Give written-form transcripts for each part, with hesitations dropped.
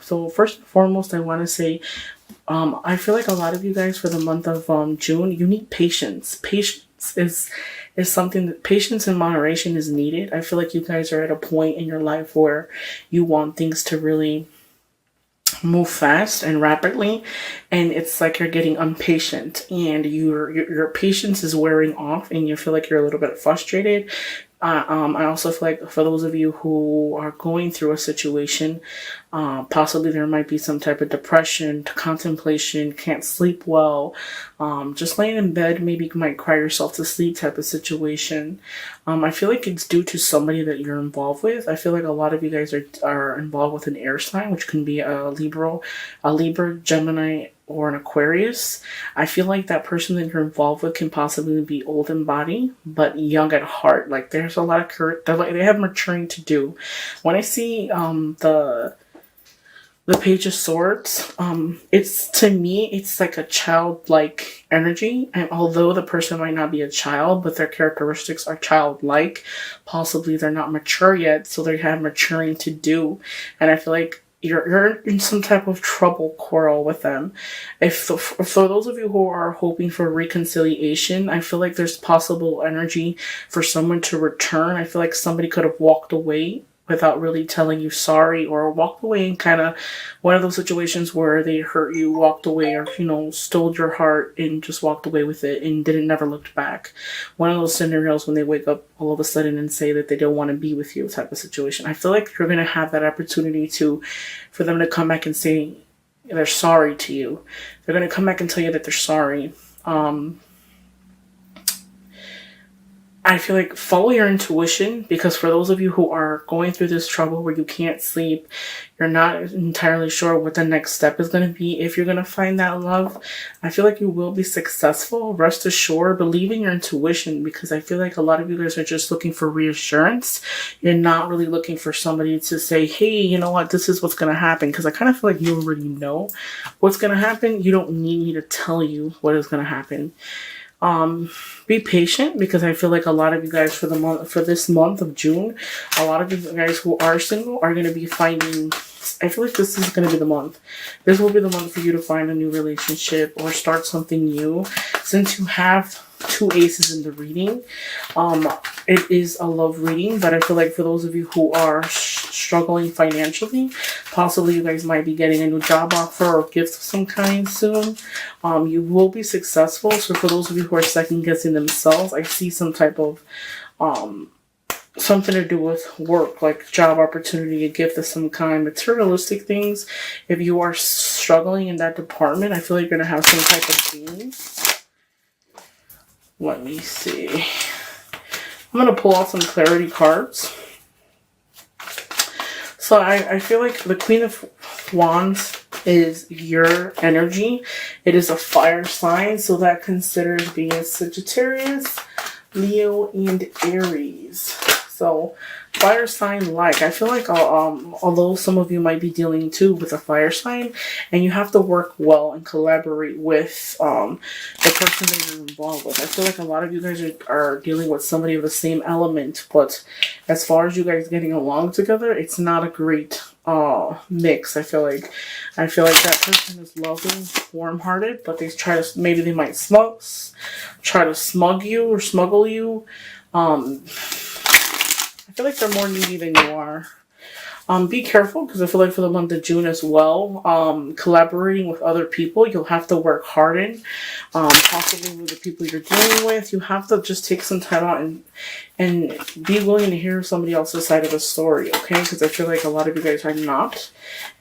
So first and foremost, I want to say, I feel like a lot of you guys for the month of June, you need patience. Patience is something that patience and moderation is needed. I feel like you guys are at a point in your life where you want things to really move fast and rapidly, and it's like you're getting impatient and your patience is wearing off and you feel like you're a little bit frustrated. I also feel like for those of you who are going through a situation, possibly there might be some type of depression, contemplation, can't sleep well, just laying in bed, maybe you might cry yourself to sleep type of situation. I feel like it's due to somebody that you're involved with. I feel like a lot of you guys are involved with an air sign, which can be a Libra, Gemini, or an Aquarius. I feel like that person that you're involved with can possibly be old in body, but young at heart. Like there's a lot of they have maturing to do. When I see the Page of Swords, it's to me, it's like a childlike energy. And although the person might not be a child, but their characteristics are childlike, possibly they're not mature yet, so they have maturing to do. And I feel like you're in some type of trouble quarrel with them. For those of you who are hoping for reconciliation, I feel like there's possible energy for someone to return. I feel like somebody could have walked away without really telling you sorry, or walked away and kind of one of those situations where they hurt you, walked away, or stole your heart and just walked away with it and didn't never looked back. One of those scenarios when they wake up all of a sudden and say that they don't want to be with you type of situation. I feel like you're going to have that opportunity for them to come back and say they're sorry to you. They're going to come back and tell you that they're sorry. I feel like follow your intuition, because for those of you who are going through this trouble where you can't sleep, you're not entirely sure what the next step is going to be. If you're going to find that love, I feel like you will be successful. Rest assured, believe in your intuition, because I feel like a lot of you guys are just looking for reassurance. You're not really looking for somebody to say, hey, you know what, this is what's going to happen. Because I kind of feel like you already know what's going to happen. You don't need me to tell you what is going to happen. Be patient, because I feel like a lot of you guys for this month of June, a lot of you guys who are single are going to be finding, I feel like this is going to be the month. This will be the month for you to find a new relationship or start something new. Since you have two aces in the reading, it is a love reading, but I feel like for those of you who are struggling financially, possibly you guys might be getting a new job offer or gift of some kind soon. You will be successful. So for those of you who are second guessing themselves, I see some type of something to do with work, like job opportunity, a gift of some kind, materialistic things. If you are struggling in that department, I feel like you're going to have some type of gains. Let me see. I'm going to pull out some clarity cards. So I feel like the Queen of Wands is your energy. It is a fire sign, so that considers being Sagittarius, Leo, and Aries. So fire sign like. I feel like although some of you might be dealing too with a fire sign, and you have to work well and collaborate with the person that you're involved with. I feel like a lot of you guys are dealing with somebody of the same element, but as far as you guys getting along together, it's not a great mix. I feel like that person is loving, warm-hearted, but they might try to smug you or smuggle you. I feel like they're more needy than you are. Be careful, because I feel like for the month of June as well, collaborating with other people, you'll have to work hard in. Possibly with the people you're dealing with, you have to just take some time out and be willing to hear somebody else's side of the story, okay? Because I feel like a lot of you guys are not.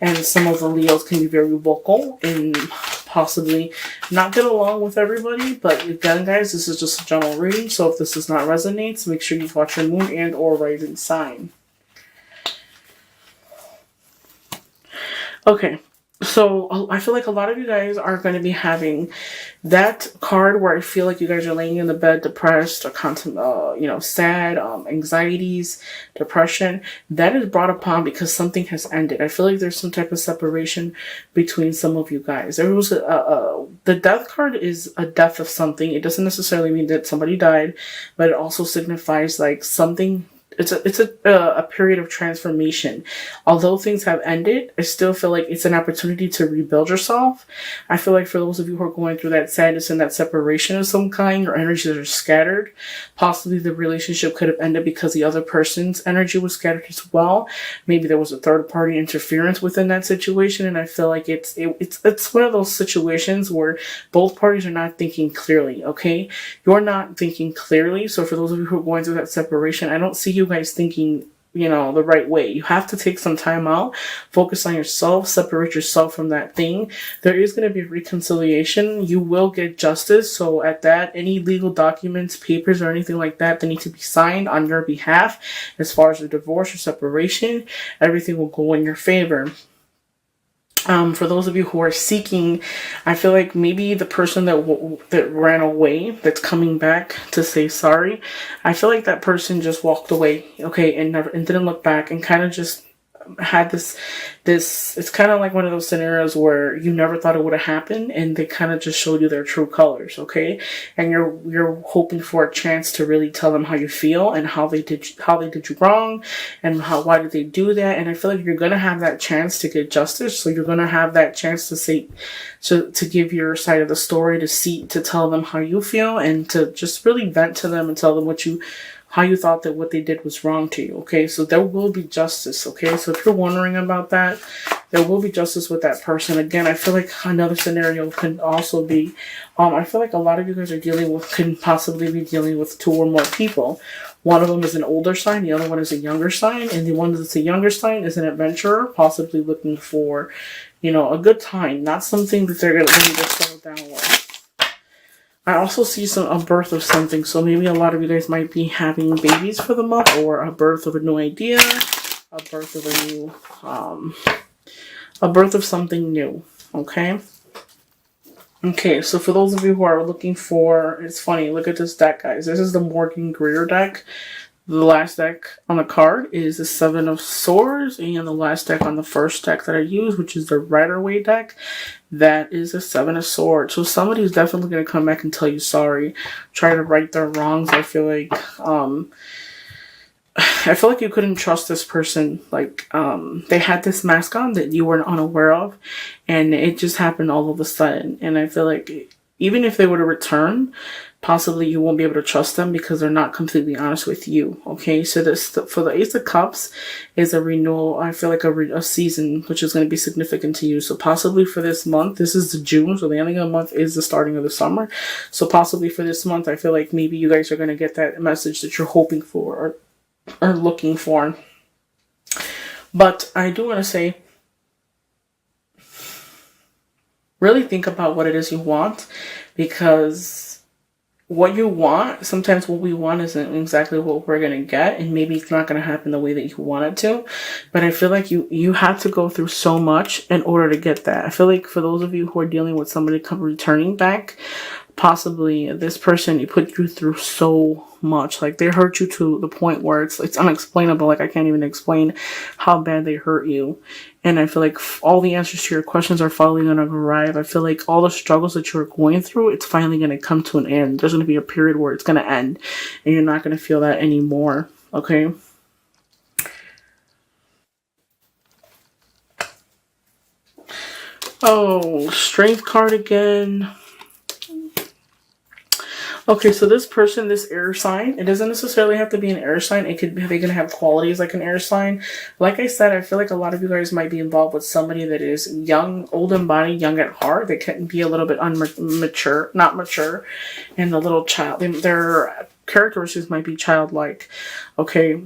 And some of the Leos can be very vocal and possibly not get along with everybody. But again, guys, this is just a general reading. So if this does not resonate, make sure you watch your moon and or rising sign. Okay, so I feel like a lot of you guys are going to be having that card where I feel like you guys are laying in the bed depressed or sad, anxieties, depression. That is brought upon because something has ended. I feel like there's some type of separation between some of you guys. There was the death card is a death of something. It doesn't necessarily mean that somebody died, but it also signifies like something a period of transformation. Although things have ended, I still feel like it's an opportunity to rebuild yourself. I feel like for those of you who are going through that sadness and that separation of some kind, your energies are scattered. Possibly the relationship could have ended because the other person's energy was scattered as well. Maybe there was a third party interference within that situation, and I feel like it's one of those situations where both parties are not thinking clearly. Okay, you're not thinking clearly. So for those of you who are going through that separation, I don't see you guys thinking, the right way. You have to take some time out, focus on yourself, separate yourself from that thing. There is going to be reconciliation. You will get justice. So at that, any legal documents, papers, or anything like that need to be signed on your behalf as far as the divorce or separation, everything will go in your favor. For those of you who are seeking, I feel like maybe the person that ran away, that's coming back to say sorry, I feel like that person just walked away, okay, and didn't look back, and kind of just had this it's kind of like one of those scenarios where you never thought it would have happened, and they kind of just showed you their true colors, okay, and you're hoping for a chance to really tell them how you feel and how they did you wrong, and why did they do that. And I feel like you're gonna have that chance to get justice, so you're gonna have that chance to say to give your side of the story, to tell them how you feel, and to just really vent to them and tell them how you thought that what they did was wrong to you, okay? So there will be justice, okay? So if you're wondering about that, there will be justice with that person. Again, I feel like another scenario can also be, I feel like a lot of you guys can possibly be dealing with two or more people. One of them is an older sign, the other one is a younger sign, and the one that's a younger sign is an adventurer, possibly looking for, a good time, not something that they're going to settle down with. I also see a birth of something, so maybe a lot of you guys might be having babies for the month, or a birth of a new idea, a birth of a birth of something new, okay? Okay, so for those of you who are looking for, it's funny, look at this deck, guys. This is the Morgan Greer deck. The last deck on the card is the Seven of Swords, and the last deck on the first deck that I use, which is the Rider-Waite deck, that is a Seven of Swords. So somebody's definitely going to come back and tell you sorry, try to right their wrongs. I feel like you couldn't trust this person. Like, they had this mask on that you were unaware of, and it just happened all of a sudden. And I feel like even if they were to return, possibly you won't be able to trust them because they're not completely honest with you, okay? So for the Ace of Cups is a renewal, I feel like a season, which is going to be significant to you. So possibly for this month, this is June, so the ending of the month is the starting of the summer. So possibly for this month, I feel like maybe you guys are going to get that message that you're hoping for or looking for. But I do want to say, really think about what it is you want, because what you want, sometimes what we want isn't exactly what we're going to get, and maybe it's not going to happen the way that you want it to. But I feel like you have to go through so much in order to get that. I feel like for those of you who are dealing with somebody returning back, possibly this person, you put you through so much. Like, they hurt you to the point where it's unexplainable. Like, I can't even explain how bad they hurt you. And I feel like all the answers to your questions are finally going to arrive. I feel like all the struggles that you're going through, it's finally going to come to an end. There's going to be a period where it's going to end, and you're not going to feel that anymore. Okay? Oh, Strength card again. Okay, so this person, this air sign, it doesn't necessarily have to be an air sign. They can have qualities like an air sign. Like I said, I feel like a lot of you guys might be involved with somebody that is young, old in body, young at heart. They can be a little bit not mature, and a little child. Their characteristics might be childlike. Okay.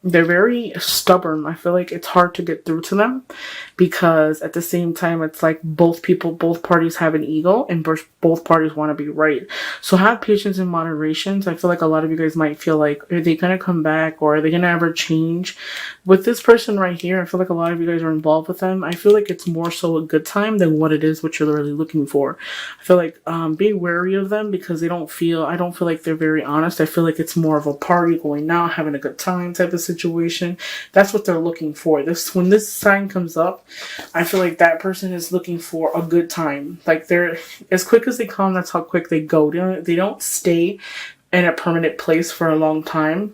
They're very stubborn. I feel like it's hard to get through to them, because at the same time, it's like both parties have an ego, and both parties want to be right. So have patience and moderation. I feel like a lot of you guys might feel like, are they going to come back, or are they going to ever change? With this person right here, I feel like a lot of you guys are involved with them. I feel like it's more so a good time than what it is what you're really looking for. I feel like be wary of them, because I don't feel like they're very honest. I feel like it's more of a party going out, having a good time type of situation. That's what they're looking for. When this sign comes up, I feel like that person is looking for a good time. Like, they're as quick as they come, that's how quick they go. They don't stay in a permanent place for a long time.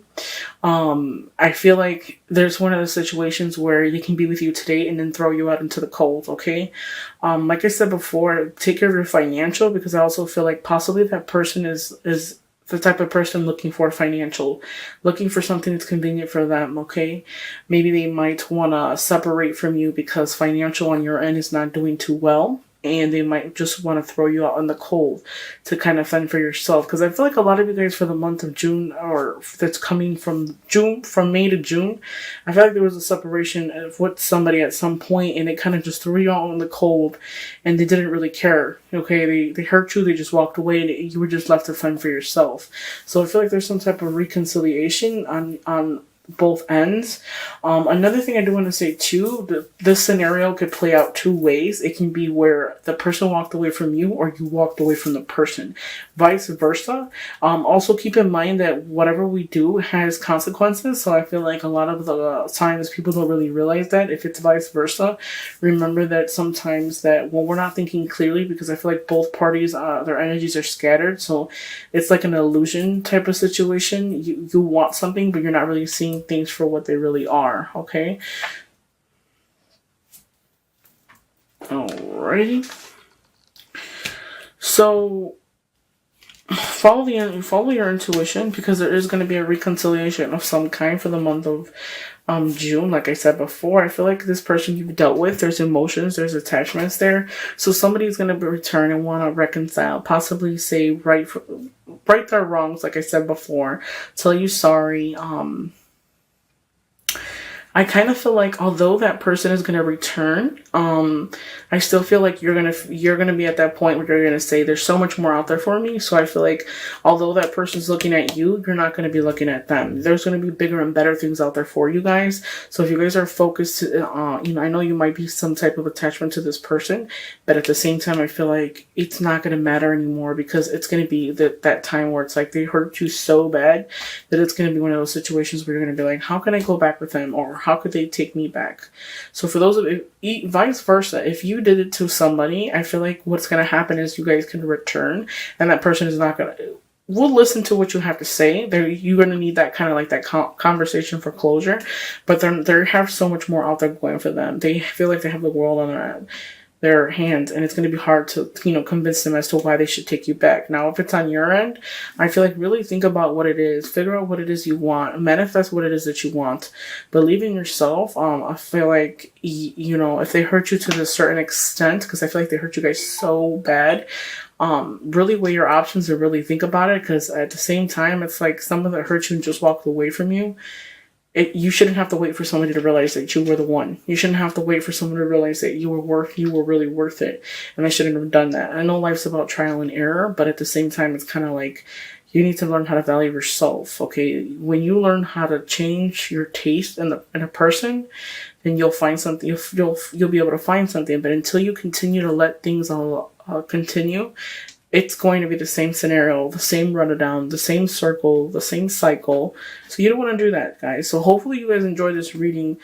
I feel like there's one of the situations where they can be with you today and then throw you out into the cold, okay? Like I said before, take care of your financial, because I also feel like possibly that person is the type of person looking for financial, looking for something that's convenient for them, okay? Maybe they might want to separate from you because financial on your end is not doing too well, and they might just want to throw you out in the cold to kind of fend for yourself. Because I feel like a lot of you guys for the month of June, or that's coming from May to June, I feel like there was a separation with somebody at some point, and it kind of just threw you out in the cold, and they didn't really care. Okay, they hurt you, they just walked away, and you were just left to fend for yourself. So I feel like there's some type of reconciliation on both ends. Another thing I do want to say too, this scenario could play out two ways. It can be where the person walked away from you, or you walked away from the person, vice versa. Also keep in mind that whatever we do has consequences. So I feel like a lot of the times people don't really realize that if it's vice versa. Remember that sometimes that when we're not thinking clearly, because I feel like both parties, their energies are scattered. So it's like an illusion type of situation. You want something, but you're not really seeing things for what they really are, okay? Alrighty. So follow your intuition, because there is going to be a reconciliation of some kind for the month of June. Like I said before, I feel like this person you've dealt with, there's emotions, there's attachments there. So somebody's going to return and want to reconcile, possibly say right their wrongs, like I said before, tell you sorry. I kind of feel like although that person is going to return, I still feel like you're gonna be at that point where you're gonna say there's so much more out there for me. So I feel like although that person's looking at you, you're not gonna be looking at them. There's gonna be bigger and better things out there for you guys. So if you guys are focused, I know you might be some type of attachment to this person, but at the same time, I feel like it's not gonna matter anymore, because it's gonna be that time where it's like they hurt you so bad that it's gonna be one of those situations where you're gonna be like, how can I go back with them, or how could they take me back? So for those of you, vice versa, if you did it to somebody, I feel like what's going to happen is you guys can return, and that person is not going to, will listen to what you have to say. You're going to need that kind of like that conversation for closure, but they have so much more out there going for them. They feel like they have the world on their hands, and it's going to be hard to, convince them as to why they should take you back. Now, if it's on your end, I feel like really think about what it is, figure out what it is you want, manifest what it is that you want, believe in yourself. I feel like, if they hurt you to a certain extent, because I feel like they hurt you guys so bad, really weigh your options and really think about it, because at the same time, it's like someone that hurt you and just walked away from you. You shouldn't have to wait for somebody to realize that you were the one. You shouldn't have to wait for someone to realize that you were really worth it. And I shouldn't have done that. I know life's about trial and error, but at the same time, it's kind of like you need to learn how to value yourself. Okay, when you learn how to change your taste in a person, then you'll find something. You'll be able to find something. But until you continue to let things continue, it's going to be the same scenario, the same rundown, the same circle, the same cycle. So you don't want to do that, guys. So hopefully you guys enjoyed this reading.